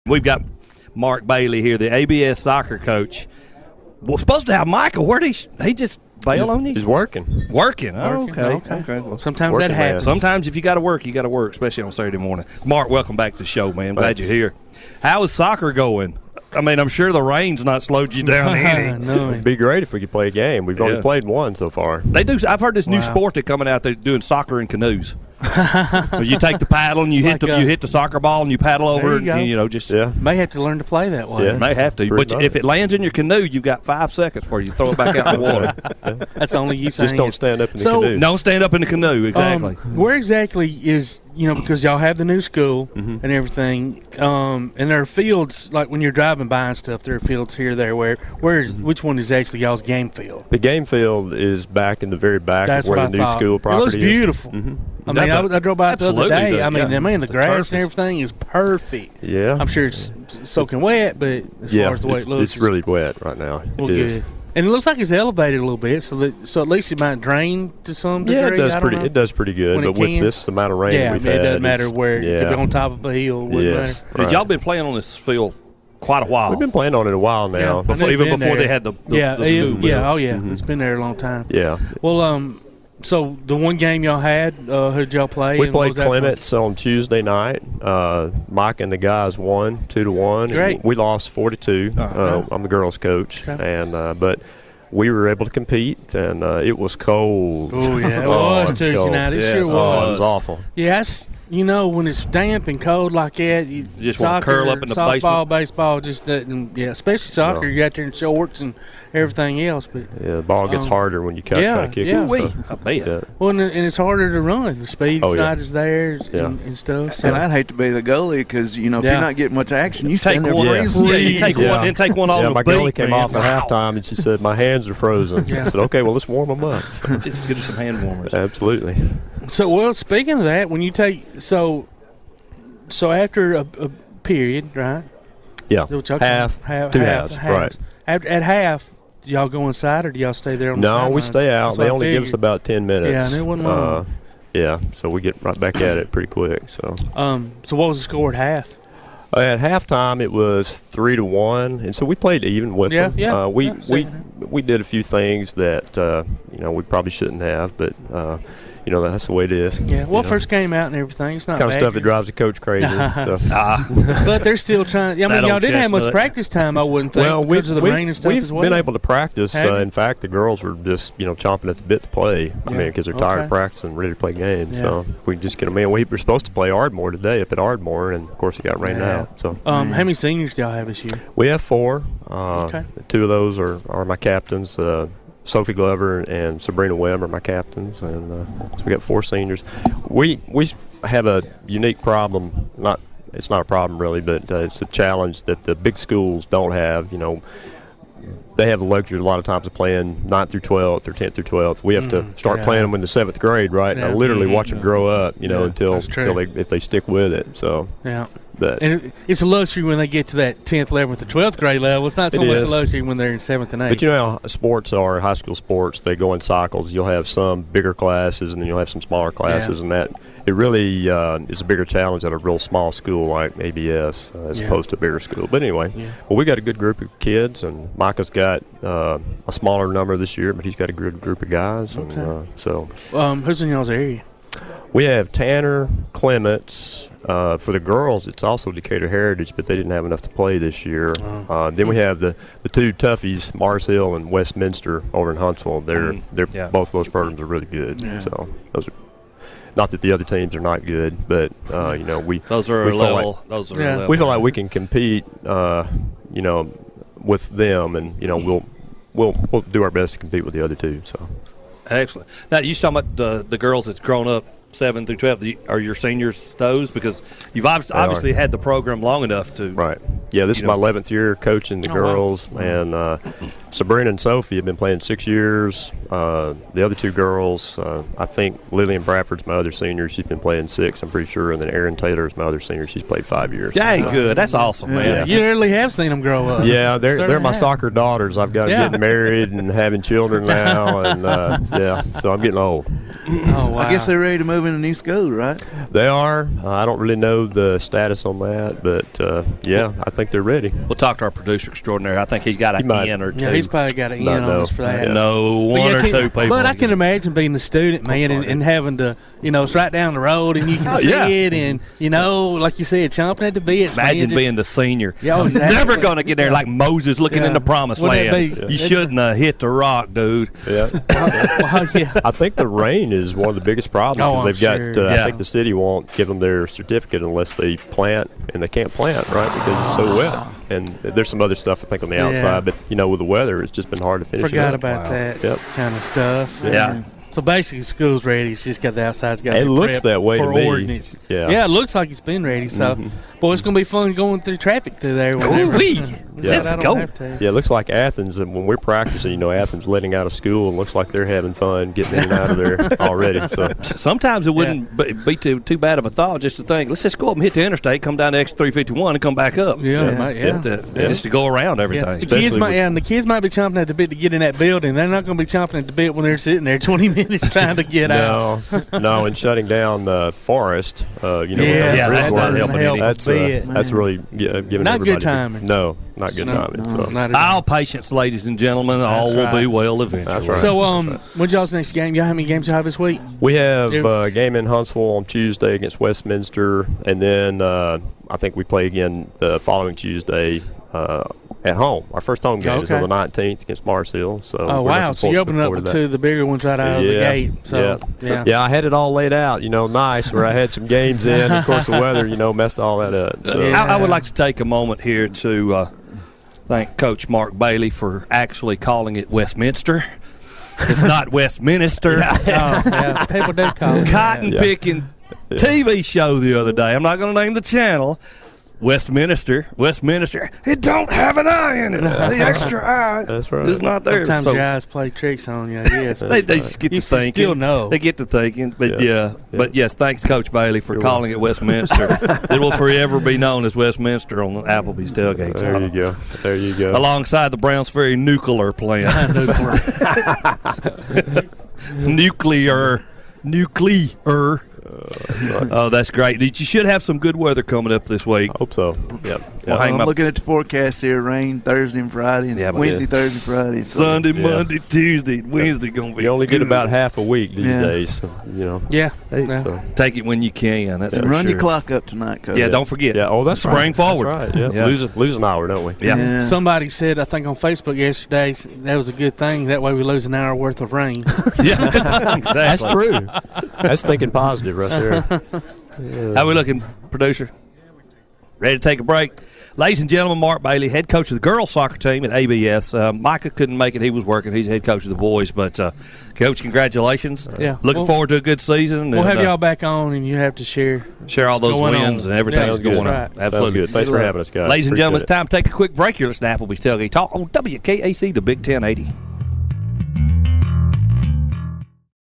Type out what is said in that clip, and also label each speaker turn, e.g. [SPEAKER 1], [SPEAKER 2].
[SPEAKER 1] We've got Mark Bailey here, the ABS soccer coach. We're supposed to have Michael. Where'd he just bail on you?
[SPEAKER 2] He's working.
[SPEAKER 1] Working. Oh, okay.
[SPEAKER 3] Well, sometimes that happens.
[SPEAKER 1] Sometimes if you got to work, you got to work, especially on Saturday morning. Mark, welcome back to the show, man. Glad you're here. How is soccer going? I mean, I'm sure the rain's not slowed you down any.
[SPEAKER 2] No. It'd be great if we could play a game. We've only played one so far.
[SPEAKER 1] They do. I've heard this new sport that's coming out. They're doing soccer in canoes. You take the paddle and you hit the soccer ball and you paddle over it. And, just
[SPEAKER 3] may have to learn to play that way.
[SPEAKER 1] Yeah, may have to. But if it lands in your canoe, you've got 5 seconds before you throw it back out in the water.
[SPEAKER 3] That's only you saying.
[SPEAKER 2] Just don't stand up in the canoe.
[SPEAKER 1] Don't stand up in the canoe. Exactly.
[SPEAKER 3] Where exactly is because y'all have the new school and everything, and there are fields like when you're driving by and stuff. There are fields here, there. Which one is actually y'all's game field?
[SPEAKER 2] The game field is back in the very back of where the new school property is.
[SPEAKER 3] It looks beautiful. I mean, I drove by it the other day. The grass and everything is perfect.
[SPEAKER 2] Yeah.
[SPEAKER 3] I'm sure it's soaking wet, but as far as the way it looks,
[SPEAKER 2] it's really wet right now. It is.
[SPEAKER 3] Good. And it looks like it's elevated a little bit, so at least it might drain to some degree.
[SPEAKER 2] Yeah, it does pretty good. But with this amount of rain we've had,
[SPEAKER 3] it doesn't matter where it could be on top of a hill.
[SPEAKER 2] Yes.
[SPEAKER 1] Right. Y'all been playing on this field quite a while.
[SPEAKER 2] We've been playing on it a while now.
[SPEAKER 1] Even before they had the school.
[SPEAKER 3] It's been there a long time.
[SPEAKER 2] Yeah.
[SPEAKER 3] Well, so the one game y'all had, who'd y'all play?
[SPEAKER 2] We played Clements on Tuesday night. Mike and the guys won 2-1.
[SPEAKER 3] Great.
[SPEAKER 2] We lost 4-2. I'm the girls' coach, but we were able to compete, and it was cold.
[SPEAKER 3] Oh yeah, it was Tuesday night. It sure was.
[SPEAKER 2] It was awful.
[SPEAKER 3] Yes. When it's damp and cold like that,
[SPEAKER 1] you just want to curl up in the
[SPEAKER 3] softball, baseball, just doesn't. Yeah, especially soccer. You got there in shorts and everything else. But
[SPEAKER 2] the ball gets harder when you try to kick it.
[SPEAKER 1] I bet.
[SPEAKER 3] Well, and it's harder to run. The speed's not as there and stuff. So.
[SPEAKER 4] And I'd hate to be the goalie because if you're not getting much action, you
[SPEAKER 1] take
[SPEAKER 4] stand
[SPEAKER 1] one.
[SPEAKER 4] there freezing.
[SPEAKER 1] You take one, then take one on the
[SPEAKER 2] my goalie came off at halftime, and she said, "My hands are frozen." I said, "Okay, well, let's warm them up."
[SPEAKER 1] Just give us some hand warmers.
[SPEAKER 2] Absolutely.
[SPEAKER 3] So, speaking of that, when you take so after a period, right?
[SPEAKER 2] Yeah. Half, two halves, right.
[SPEAKER 3] At half, do y'all go inside or do y'all stay there on the sidelines?
[SPEAKER 2] No, we stay out. They only give us about 10 minutes.
[SPEAKER 3] Yeah, and it wasn't long.
[SPEAKER 2] So we get right back at it pretty quick. So
[SPEAKER 3] what was the score at half?
[SPEAKER 2] At halftime, it was 3-1, and so we played even with them.
[SPEAKER 3] Yeah.
[SPEAKER 2] We did a few things that we probably shouldn't have, but that's the way it is.
[SPEAKER 3] Yeah. Well, first game out and everything, it's not
[SPEAKER 2] kind
[SPEAKER 3] bad.
[SPEAKER 2] of stuff that drives the coach crazy.
[SPEAKER 3] But they're still trying. I mean, y'all didn't have much practice time, I wouldn't think, because of the rain and stuff as well.
[SPEAKER 2] We've been able to practice. In fact, the girls were just chomping at the bit to play. I mean, because they're tired of practicing, ready to play games. So we just get them in. We were supposed to play Ardmore today up at Ardmore, and of course it got rained out. So
[SPEAKER 3] how many seniors do y'all have this year?
[SPEAKER 2] We have 4. 2 of those are my captains. Sophie Glover and Sabrina Webb are my captains, and so we got 4 seniors. We have a unique problem. It's not a problem really, but it's a challenge that the big schools don't have. They have the luxury a lot of times of playing 9th through 12th or 10th through 12th. We have to start playing them in the 7th grade, right? And I literally watch them grow up, until if they stick with it. So
[SPEAKER 3] and it's a luxury when they get to that 10th, 11th, or 12th grade level. It's not so much a luxury when they're in 7th and 8th.
[SPEAKER 2] But you know how sports are, high school sports, they go in cycles. You'll have some bigger classes, and then you'll have some smaller classes, and that it really is a bigger challenge at a real small school like ABS as opposed to a bigger school. But anyway, we got a good group of kids, and Micah's got a smaller number this year, but he's got a good group of guys. And
[SPEAKER 3] who's in y'all's area?
[SPEAKER 2] We have Tanner, Clements. For the girls, it's also Decatur Heritage, but they didn't have enough to play this year. Then we have the 2 toughies, Mars Hill and Westminster over in Huntsville. They're both of those programs are really good. So those are not that the other teams are not good, but
[SPEAKER 1] those are level.
[SPEAKER 2] We feel like we can compete, with them, and we'll do our best to compete with the other 2. So
[SPEAKER 1] excellent. Now you talking about the girls that's grown up 7 through 12. Are your seniors those? Because you've obviously had the program long enough to.
[SPEAKER 2] Right. Yeah, this is my 11th year coaching the girls, and Sabrina and Sophie have been playing 6 years. The other 2 girls, I think Lillian Bradford's my other senior. She's been playing 6, I'm pretty sure. And then Erin Taylor is my other senior. She's played 5 years.
[SPEAKER 1] Dang, good. That's awesome, man.
[SPEAKER 3] You really have seen them grow up.
[SPEAKER 2] Yeah, they're my soccer daughters. I've got getting married and having children now, and so I'm getting old.
[SPEAKER 3] Oh, wow.
[SPEAKER 4] I guess they're ready to move in a new school, right?
[SPEAKER 2] They are. I don't really know the status on that, but yeah, I think they're ready.
[SPEAKER 1] We'll talk to our producer extraordinaire. I think he's got an in or two.
[SPEAKER 3] Yeah, he's probably got an in on us for that.
[SPEAKER 1] No, one or two people.
[SPEAKER 3] But I can imagine being a student, man, and having to, it's right down the road and you can see it, and, like you said, chomping at the bits.
[SPEAKER 1] Imagine being the senior.
[SPEAKER 3] Yeah, exactly.
[SPEAKER 1] Never going to get there like Moses looking in the promised land. You shouldn't have hit the rock, dude.
[SPEAKER 2] Yeah. I think the rain is one of the biggest problems because they've got. I think the city won't give them their certificate unless they plant, and they can't plant, right? Because it's so wet. And there's some other stuff I think on the outside, but with the weather, it's just been hard to finish.
[SPEAKER 3] Forgot about that kind of stuff.
[SPEAKER 1] Yeah.
[SPEAKER 3] So basically, school's ready. It's just got the outside's got.
[SPEAKER 2] It looks that way to me.
[SPEAKER 3] Ordinance. Yeah, it looks like it's been ready. So, boy, it's gonna be fun going through traffic through there.
[SPEAKER 1] Let's go.
[SPEAKER 2] Yeah, it looks like Athens, and when we're practicing, Athens letting out of school, and looks like they're having fun getting in and out of there already. So
[SPEAKER 1] sometimes it wouldn't be too bad of a thought just to think, let's just go up and hit the interstate, come down to exit 351, and come back up. Just to go around everything.
[SPEAKER 3] The kids might be chomping at the bit to get in that building. They're not going to be chomping at the bit when they're sitting there 20 minutes trying to get out.
[SPEAKER 2] No, and shutting down the forest.
[SPEAKER 1] That's
[SPEAKER 2] really giving
[SPEAKER 3] not
[SPEAKER 2] everybody
[SPEAKER 3] good timing.
[SPEAKER 2] No, not good timing.
[SPEAKER 3] Not
[SPEAKER 1] all patience, ladies and gentlemen. All will be well eventually.
[SPEAKER 2] That's right.
[SPEAKER 3] So, when's y'all's next game? Y'all how many games y'all have this week?
[SPEAKER 2] We have a game in Huntsville on Tuesday against Westminster, and then I think we play again the following Tuesday at home. Our first home game is on the 19th against Mars Hill. So
[SPEAKER 3] wow! So you're opening up with two of the bigger ones right out of the gate. So
[SPEAKER 2] yeah, I had it all laid out, nice, where I had some games in. Of course, the weather, messed all that up. So.
[SPEAKER 1] I would like to take a moment here to thank Coach Mark Bailey for actually calling it Westminster. It's not Westminster.
[SPEAKER 3] People do call it
[SPEAKER 1] Cotton picking TV show the other day. I'm not going to name the channel. Westminster. It don't have an eye in it. The extra eye is not there.
[SPEAKER 3] Sometimes your eyes play tricks on you. Yes,
[SPEAKER 1] they just get to thinking.
[SPEAKER 3] Still know.
[SPEAKER 1] They get to thinking. But but yes, thanks, Coach Bailey, for calling it Westminster. It will forever be known as Westminster on Applebee's Tailgate Talk.
[SPEAKER 2] There you go.
[SPEAKER 1] Alongside the Browns Ferry nuclear plant. Nuclear. Oh, that's great. You should have some good weather coming up this week.
[SPEAKER 2] I hope so. Yep.
[SPEAKER 4] Well, I'm looking at the forecast here. Rain Thursday and Friday, and Wednesday, Thursday, Friday.
[SPEAKER 1] Sunday, Monday, Tuesday, Wednesday going to be
[SPEAKER 2] You only
[SPEAKER 1] good.
[SPEAKER 2] get about half a week these days. So,
[SPEAKER 1] Take it when you can. That's for
[SPEAKER 4] run
[SPEAKER 1] sure.
[SPEAKER 4] your clock up tonight, Coach.
[SPEAKER 1] Yeah, don't forget.
[SPEAKER 2] Yeah, that's
[SPEAKER 1] Spring forward.
[SPEAKER 2] That's right. Yeah. Lose an hour, don't we?
[SPEAKER 1] Yeah.
[SPEAKER 3] Somebody said, I think on Facebook yesterday, that was a good thing. That way we lose an hour worth of rain.
[SPEAKER 1] Exactly.
[SPEAKER 2] That's true. That's thinking positive right there.
[SPEAKER 1] How we looking, producer? Ready to take a break? Ladies and gentlemen, Mark Bailey, head coach of the girls soccer team at ABS. Micah couldn't make it. He was working. He's head coach of the boys. But, Coach, congratulations. Looking forward to a good season.
[SPEAKER 3] We'll have y'all back on, and you have to share
[SPEAKER 1] all those wins and everything that's going on.
[SPEAKER 3] Right.
[SPEAKER 1] Absolutely.
[SPEAKER 2] Good. Thanks for having us, guys.
[SPEAKER 1] Ladies and gentlemen, it's time to take a quick break. You're listening to Applebee's Tailgate Talk on WKAC, the Big 1080.